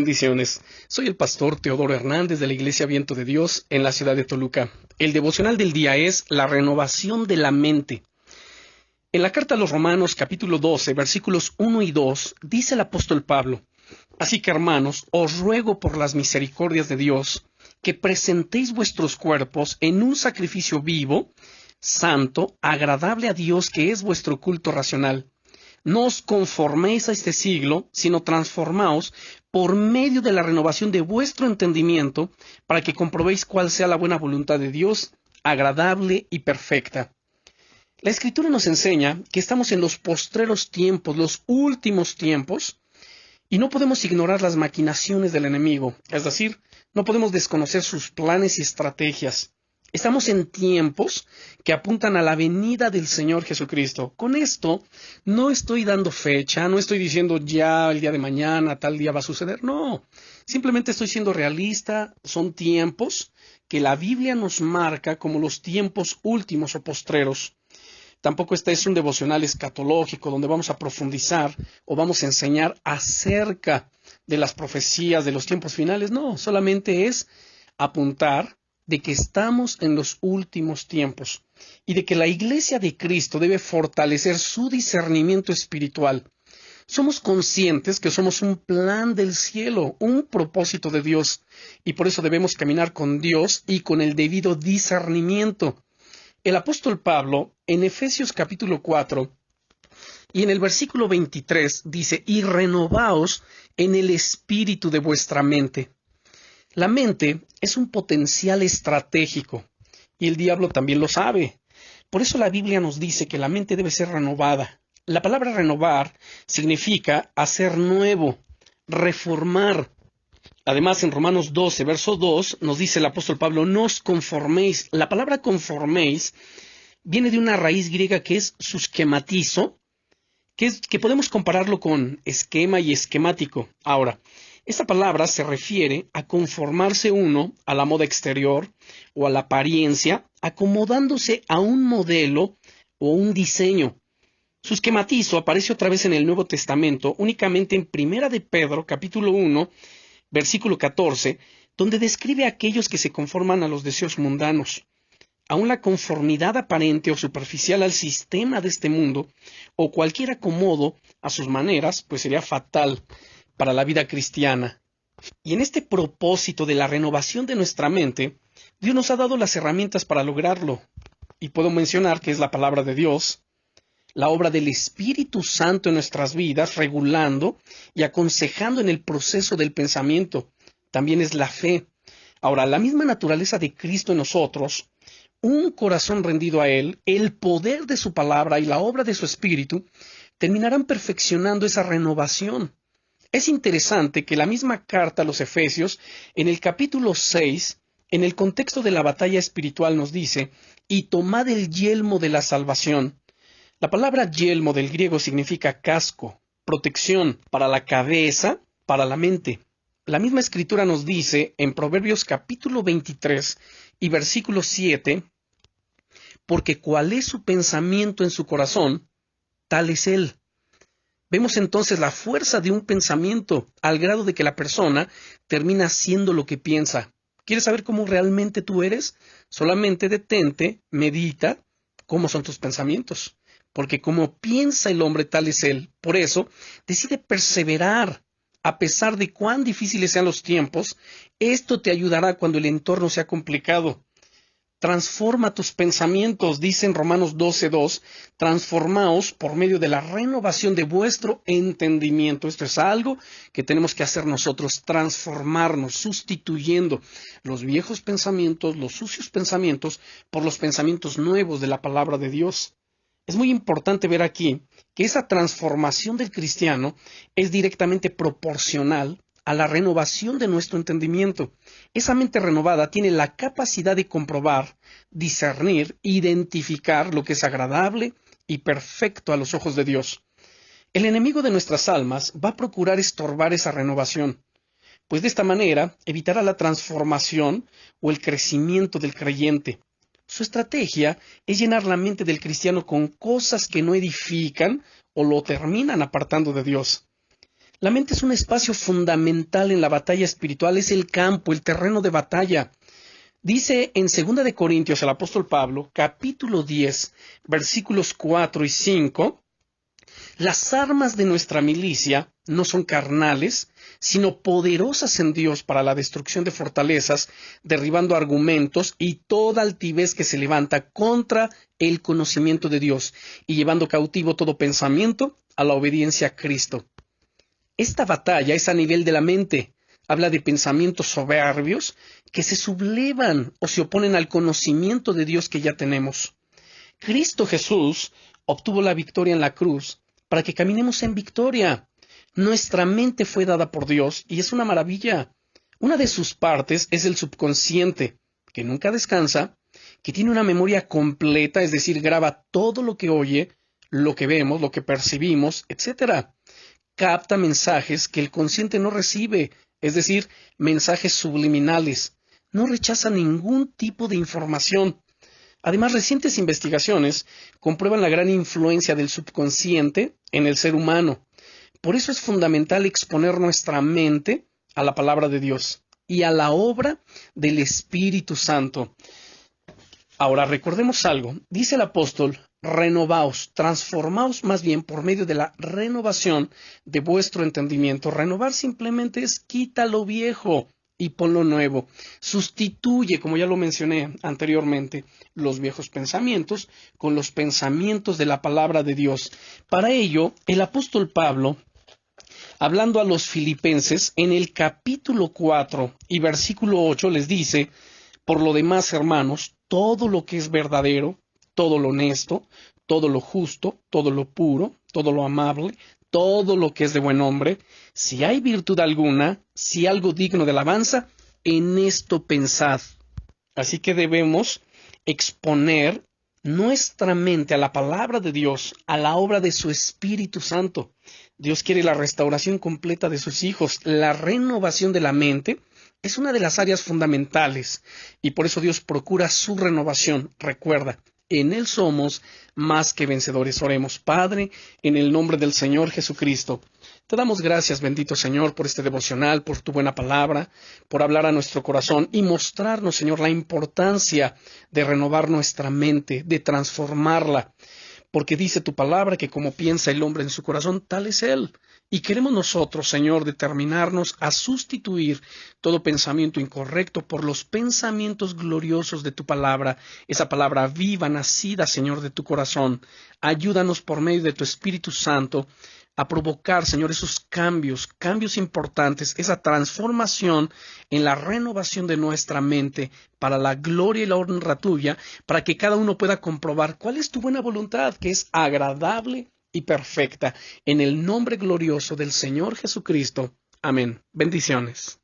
Bendiciones. Soy el pastor Teodoro Hernández de la Iglesia Viento de Dios en la ciudad de Toluca. El devocional del día es la renovación de la mente. En la carta a los Romanos, capítulo 12, versículos 1 y 2, dice el apóstol Pablo: Así que, hermanos, os ruego por las misericordias de Dios, que presentéis vuestros cuerpos en un sacrificio vivo, santo, agradable a Dios, que es vuestro culto racional. No os conforméis a este siglo, sino transformaos por medio de la renovación de vuestro entendimiento, para que comprobéis cuál sea la buena voluntad de Dios, agradable y perfecta. La Escritura nos enseña que estamos en los postreros tiempos, los últimos tiempos, y no podemos ignorar las maquinaciones del enemigo, es decir, no podemos desconocer sus planes y estrategias. Estamos en tiempos que apuntan a la venida del Señor Jesucristo. Con esto no estoy dando fecha, no estoy diciendo ya el día de mañana, tal día va a suceder. No, simplemente estoy siendo realista. Son tiempos que la Biblia nos marca como los tiempos últimos o postreros. Tampoco este es un devocional escatológico donde vamos a profundizar o vamos a enseñar acerca de las profecías de los tiempos finales. No, solamente es apuntar de que estamos en los últimos tiempos y de que la Iglesia de Cristo debe fortalecer su discernimiento espiritual. Somos conscientes que somos un plan del cielo, un propósito de Dios, y por eso debemos caminar con Dios y con el debido discernimiento. El apóstol Pablo, en Efesios capítulo 4, y en el versículo 23, dice: y renovaos en el espíritu de vuestra mente. La mente es un potencial estratégico, y el diablo también lo sabe. Por eso la Biblia nos dice que la mente debe ser renovada. La palabra renovar significa hacer nuevo, reformar. Además, en Romanos 12, verso 2, nos dice el apóstol Pablo: no os conforméis. La palabra conforméis viene de una raíz griega que es susquematizo, que podemos compararlo con esquema y esquemático. Ahora, esta palabra se refiere a conformarse uno a la moda exterior o a la apariencia, acomodándose a un modelo o un diseño. Su esquematizo aparece otra vez en el Nuevo Testamento, únicamente en Primera de Pedro, capítulo 1, versículo 14, donde describe a aquellos que se conforman a los deseos mundanos. Aún la conformidad aparente o superficial al sistema de este mundo, o cualquier acomodo a sus maneras, pues sería fatal para la vida cristiana. Y en este propósito de la renovación de nuestra mente, Dios nos ha dado las herramientas para lograrlo. Y puedo mencionar que es la palabra de Dios, la obra del Espíritu Santo en nuestras vidas, regulando y aconsejando en el proceso del pensamiento. También es la fe. Ahora, la misma naturaleza de Cristo en nosotros, un corazón rendido a Él, el poder de su palabra y la obra de su Espíritu, terminarán perfeccionando esa renovación. Es interesante que la misma carta a los Efesios, en el capítulo 6, en el contexto de la batalla espiritual nos dice: y tomad el yelmo de la salvación. La palabra yelmo del griego significa casco, protección para la cabeza, para la mente. La misma escritura nos dice en Proverbios capítulo 23 y versículo 7, porque cuál es su pensamiento en su corazón, tal es él. Vemos entonces la fuerza de un pensamiento al grado de que la persona termina siendo lo que piensa. ¿Quieres saber cómo realmente tú eres? Solamente detente, medita cómo son tus pensamientos. Porque como piensa el hombre, tal es él. Por eso, decide perseverar. A pesar de cuán difíciles sean los tiempos, esto te ayudará cuando el entorno sea complicado. Transforma tus pensamientos, dice en Romanos 12:2, transformaos por medio de la renovación de vuestro entendimiento. Esto es algo que tenemos que hacer nosotros, transformarnos, sustituyendo los viejos pensamientos, los sucios pensamientos, por los pensamientos nuevos de la palabra de Dios. Es muy importante ver aquí que esa transformación del cristiano es directamente proporcional a la renovación de nuestro entendimiento. Esa mente renovada tiene la capacidad de comprobar, discernir, identificar lo que es agradable y perfecto a los ojos de Dios. El enemigo de nuestras almas va a procurar estorbar esa renovación, pues de esta manera evitará la transformación o el crecimiento del creyente. Su estrategia es llenar la mente del cristiano con cosas que no edifican o lo terminan apartando de Dios. La mente es un espacio fundamental en la batalla espiritual, es el campo, el terreno de batalla. Dice en 2 de Corintios el apóstol Pablo, capítulo 10, versículos 4 y 5, las armas de nuestra milicia no son carnales, sino poderosas en Dios para la destrucción de fortalezas, derribando argumentos y toda altivez que se levanta contra el conocimiento de Dios, y llevando cautivo todo pensamiento a la obediencia a Cristo. Esta batalla es a nivel de la mente. Habla de pensamientos soberbios que se sublevan o se oponen al conocimiento de Dios que ya tenemos. Cristo Jesús obtuvo la victoria en la cruz para que caminemos en victoria. Nuestra mente fue dada por Dios y es una maravilla. Una de sus partes es el subconsciente, que nunca descansa, que tiene una memoria completa, es decir, graba todo lo que oye, lo que vemos, lo que percibimos, etc. Capta mensajes que el consciente no recibe, es decir, mensajes subliminales. No rechaza ningún tipo de información. Además, recientes investigaciones comprueban la gran influencia del subconsciente en el ser humano. Por eso es fundamental exponer nuestra mente a la palabra de Dios y a la obra del Espíritu Santo. Ahora, recordemos algo. Dice el apóstol, renovaos, transformaos más bien por medio de la renovación de vuestro entendimiento. Renovar simplemente es quita lo viejo y pon lo nuevo. Sustituye, como ya lo mencioné anteriormente, los viejos pensamientos con los pensamientos de la palabra de Dios. Para ello, el apóstol Pablo, hablando a los filipenses, en el capítulo 4 y versículo 8 les dice, por lo demás, hermanos, todo lo que es verdadero, todo lo honesto, todo lo justo, todo lo puro, todo lo amable, todo lo que es de buen nombre, si hay virtud alguna, si algo digno de alabanza, en esto pensad. Así que debemos exponer nuestra mente a la palabra de Dios, a la obra de su Espíritu Santo. Dios quiere la restauración completa de sus hijos. La renovación de la mente es una de las áreas fundamentales y por eso Dios procura su renovación. Recuerda, en Él somos más que vencedores. Oremos. Padre, en el nombre del Señor Jesucristo, te damos gracias, bendito Señor, por este devocional, por tu buena palabra, por hablar a nuestro corazón y mostrarnos, Señor, la importancia de renovar nuestra mente, de transformarla. Porque dice tu palabra que como piensa el hombre en su corazón, tal es él. Y queremos nosotros, Señor, determinarnos a sustituir todo pensamiento incorrecto por los pensamientos gloriosos de tu palabra, esa palabra viva, nacida, Señor, de tu corazón. Ayúdanos por medio de tu Espíritu Santo a provocar, Señor, esos cambios importantes, esa transformación en la renovación de nuestra mente para la gloria y la honra tuya, para que cada uno pueda comprobar cuál es tu buena voluntad, que es agradable y perfecta. En el nombre glorioso del Señor Jesucristo. Amén. Bendiciones.